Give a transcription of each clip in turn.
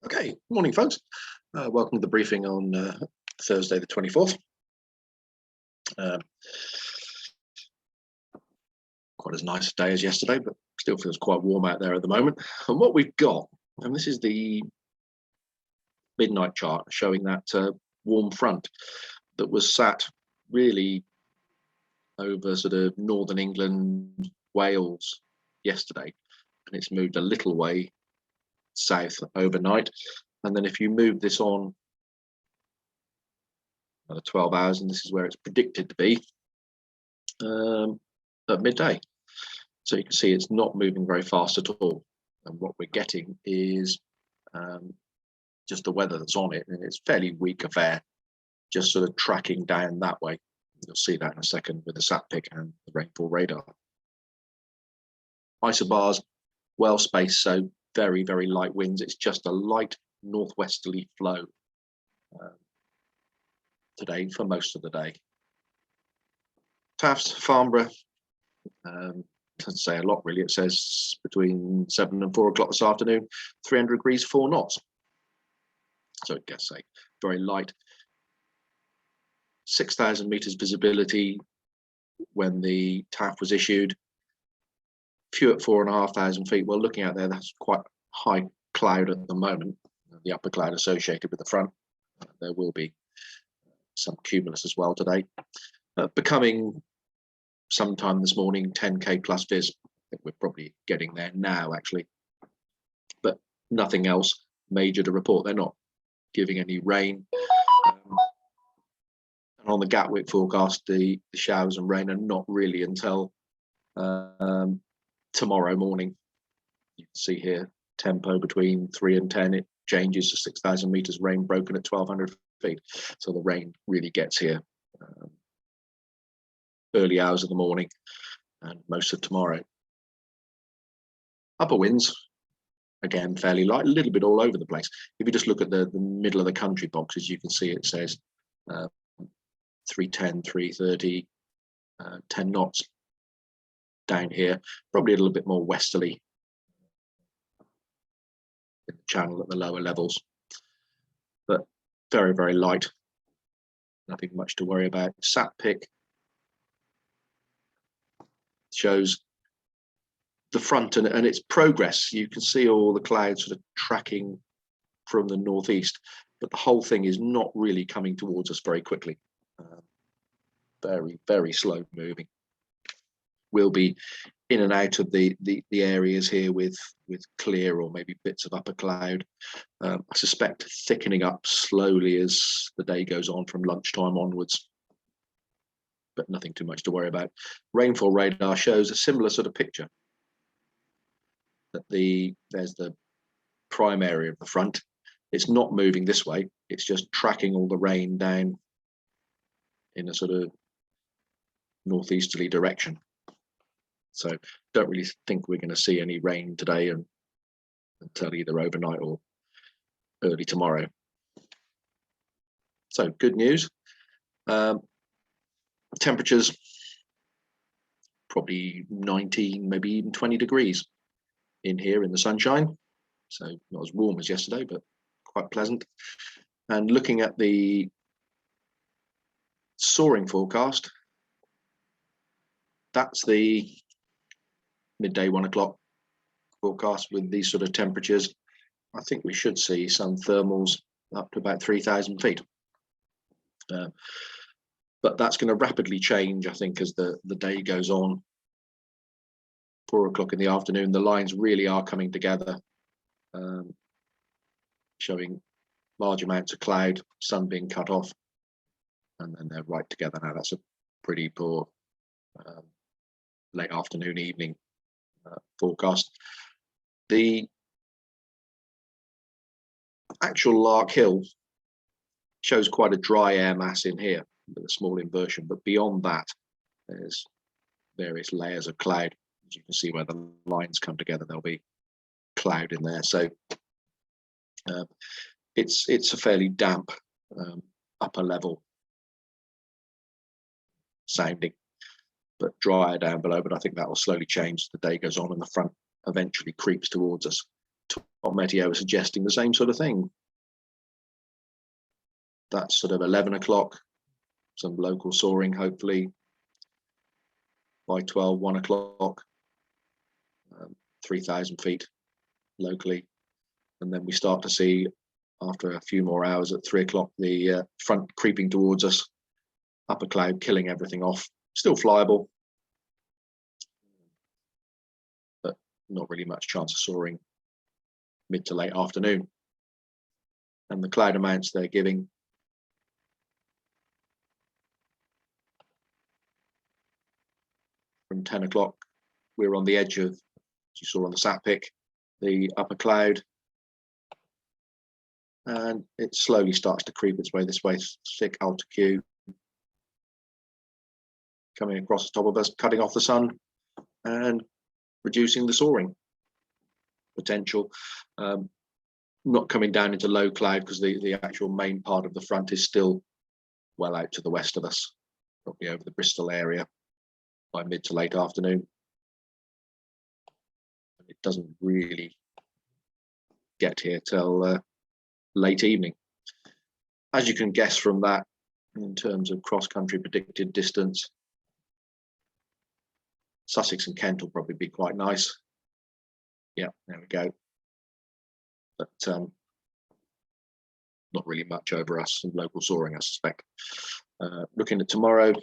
Okay, morning, folks. Welcome to the briefing on Thursday, the 24th. Quite as nice a day as yesterday, but still feels quite warm out there at the moment. And what we've got, and this is the midnight chart showing that warm front that was sat really over sort of northern England, Wales yesterday, and it's moved a little way south overnight. And then if you move this on another 12 hours, and this is where it's predicted to be at midday. So you can see it's not moving very fast at all. And what we're getting is just the weather that's on it, and it's fairly weak affair, just sort of tracking down that way. You'll see that in a second with the sat pic and the rainfall radar. Isobars, well spaced, so very, very light winds. It's just a light northwesterly flow today for most of the day. Tafts, Farnborough, doesn't say a lot really. It says between 7 and 4 o'clock this afternoon, 300 degrees, 4 knots. So I guess say very light. 6,000 meters visibility when the TAF was issued. Few at 4,500 feet. Well, looking out there, that's quite high cloud at the moment. The upper cloud associated with the front. There will be some cumulus as well today. Becoming sometime this morning 10k plus viz. I think we're probably getting there now actually, but nothing else major to report. They're not giving any rain. And on the Gatwick forecast, the showers and rain are not really until tomorrow morning. You can see here tempo between 3 and 10. It changes to 6,000 meters, rain broken at 1,200 feet. So the rain really gets here early hours of the morning and most of tomorrow. Upper winds, again, fairly light, a little bit all over the place. If you just look at the middle of the country boxes, you can see it says 310, 330, 10 knots down here, probably a little bit more westerly in the channel at the lower levels, but very, very light. Nothing much to worry about. Sat pic shows the front and its progress. You can see all the clouds sort of tracking from the northeast, but the whole thing is not really coming towards us very quickly. Very, very slow moving. We'll be in and out of the areas here with clear or maybe bits of upper cloud. I suspect thickening up slowly as the day goes on from lunchtime onwards, but nothing too much to worry about. Rainfall radar shows a similar sort of picture. That there's the prime area of the front. It's not moving this way. It's just tracking all the rain down in a sort of northeasterly direction. So don't really think we're going to see any rain today until either overnight or early tomorrow. So good news. Temperatures probably 19, maybe even 20 degrees in here in the sunshine. So not as warm as yesterday, but quite pleasant. And looking at the soaring forecast, that's the midday 1 o'clock forecast with these sort of temperatures. I think we should see some thermals up to about 3,000 feet. But that's going to rapidly change, I think, as the day goes on. 4 o'clock in the afternoon, the lines really are coming together, showing large amounts of cloud, sun being cut off, and then they're right together now. That's a pretty poor late afternoon, evening forecast. The actual Lark Hill shows quite a dry air mass in here with a small inversion, but beyond that, there's various layers of cloud. As you can see where the lines come together, there'll be cloud in there. So it's a fairly damp upper level sounding, but drier down below. But I think that will slowly change as the day goes on and the front eventually creeps towards us Meteo are suggesting the same sort of thing. That's sort of 11 o'clock, some local soaring, hopefully by 12, 1 o'clock, 3,000 feet locally. And then we start to see, after a few more hours at 3 o'clock, the front creeping towards us, upper cloud killing everything off. Still flyable, but not really much chance of soaring mid to late afternoon. And the cloud amounts they're giving from 10 o'clock, we're on the edge of, as you saw on the sat pic, the upper cloud, and it slowly starts to creep its way this way, thick altitude coming across the top of us, cutting off the sun and reducing the soaring potential. Not coming down into low cloud because the actual main part of the front is still well out to the west of us, probably over the Bristol area by mid to late afternoon. It doesn't really get here till late evening. As you can guess from that, in terms of cross-country predicted distance, Sussex and Kent will probably be quite nice. Yeah, there we go. But not really much over us and local soaring, I suspect. Looking at tomorrow,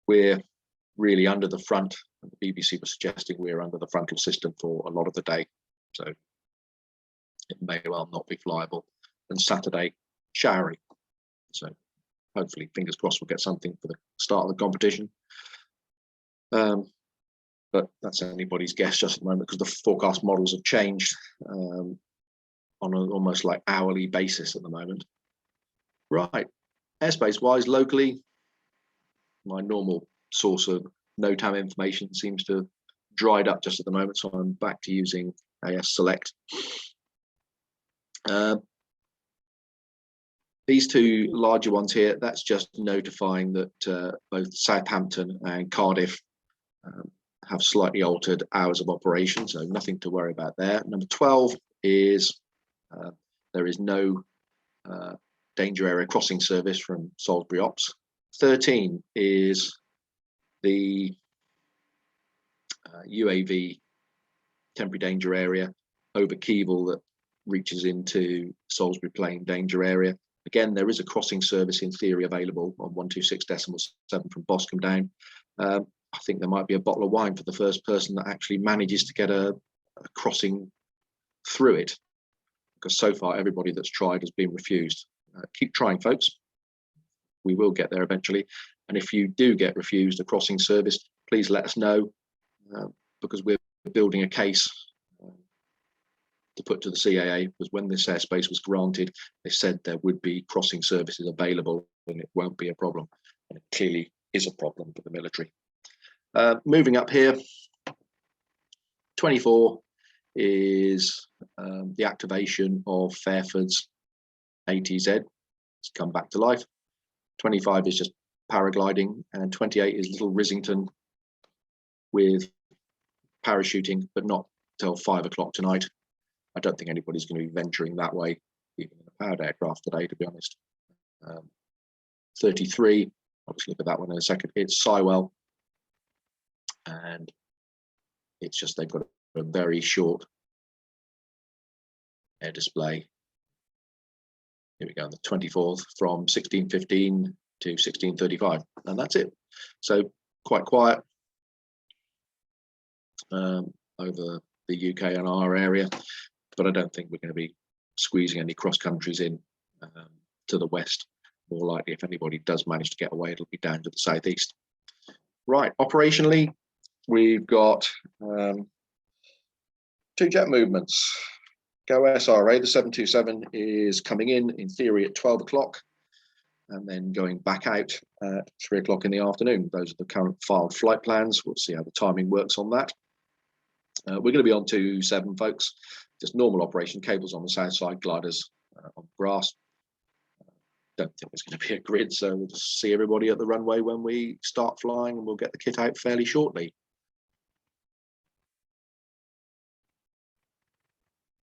we're really under the front. The BBC was suggesting we're under the frontal system for a lot of the day, so it may well not be flyable. And Saturday, showery. So hopefully, fingers crossed, we'll get something for the start of the competition. But that's anybody's guess just at the moment because the forecast models have changed on an almost like hourly basis at the moment. Right, airspace wise, locally, my normal source of NOTAM information seems to have dried up just at the moment, so I'm back to using AS Select. These two larger ones here, that's just notifying that both Southampton and Cardiff have slightly altered hours of operation, so nothing to worry about there. Number 12 is there is no danger area crossing service from Salisbury Ops. 13 is the UAV temporary danger area over Keeble that reaches into Salisbury Plain danger area. Again, there is a crossing service in theory available on 126.7 from Boscombe down. I think there might be a bottle of wine for the first person that actually manages to get a crossing through it, because so far everybody that's tried has been refused. Keep trying, folks. We will get there eventually. And if you do get refused a crossing service, please let us know, because we're building a case to put to the CAA, because when this airspace was granted, they said there would be crossing services available and it won't be a problem. And it clearly is a problem for the military. Moving up here, 24 is the activation of Fairford's ATZ. It's come back to life. 25 is just paragliding, and 28 is Little Rissington with parachuting, but not till 5 o'clock tonight. I don't think anybody's going to be venturing that way, even in a powered aircraft today, to be honest. 33, I'll just look at that one in a second. It's Sywell, and it's just they've got a very short air display. Here we go, on the 24th from 1615 to 1635, and that's it. So quite quiet over the UK and our area, but I don't think we're going to be squeezing any cross countries in to the west. More likely, if anybody does manage to get away, it'll be down to the southeast. Right, operationally, we've got 2 jet movements. Go SRA, the 727 is coming in theory at 12 o'clock, and then going back out at 3 o'clock in the afternoon. Those are the current filed flight plans. We'll see how the timing works on that. We're going to be on 27, folks. Just normal operation, cables on the south side, gliders on grass. Don't think there's going to be a grid, so we'll just see everybody at the runway when we start flying, and we'll get the kit out fairly shortly.